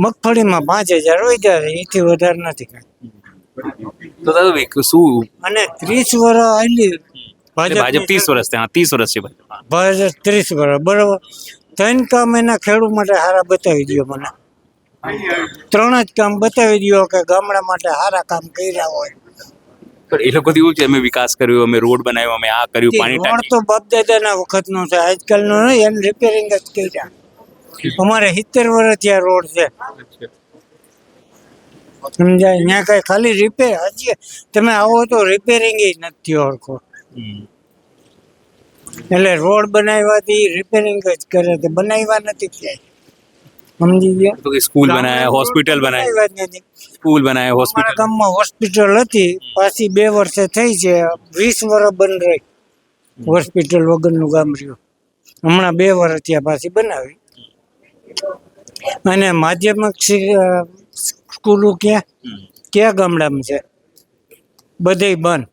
મગફળીમાં 5,000 વધ્યા છે, એથી વધારે નથી કાંઈ. તો દાદા શું અને 30 વર્ષ આવેલી ભાજપ 30 વર્ષ થયા 30 વર્ષ છે ભાજપ 30 વર્ષ બરોબર. 3 કામ એના ખેડૂત માટે સારા બતાવી દો મને. 3 જ કામ બતાવી દો કે ગામડા માટે સારા કામ કર્યા હોય. પણ એ લોકો એવું છે અમે વિકાસ કર્યો, અમે રોડ બનાવ્યો, અમે આ કર્યું, પાણી રોડ તો બાપ દાદાના વખતનો છે, આજકાલનો નહીં. એને રિપેરિંગ જ કર્યા. અમારે 70 વર્ષ ત્યાં રોડ છે, સમજાય? ત્યાં કઈ ખાલી રિપેર હજી તમે આવો તો રિપેરિંગ નથી ઓળખો. એટલે રોડ બનાવ્યાથી રિપેરિંગ જ કરે, તે બનાવ્યા નથી ક્યાંય. સમજી ગયા? તો સ્કૂલ બનાવ્યા, હોસ્પિટલ બનાવ્યા, સ્કૂલ બનાવ્યા, અમારા હોસ્પિટલ. ગામમાં હોસ્પિટલ હતી, પાછી 2 વર્ષે થઈ છે. 20 વર્ષ બંધ રહી હોસ્પિટલ વગરનું ગામ રહ્યું. હમણાં 2 વર્ષ ત્યાં પાછી બનાવી. અને માધ્યમિક સ્કૂલો ક્યાં ગામડામાં છે? બધે બંધ.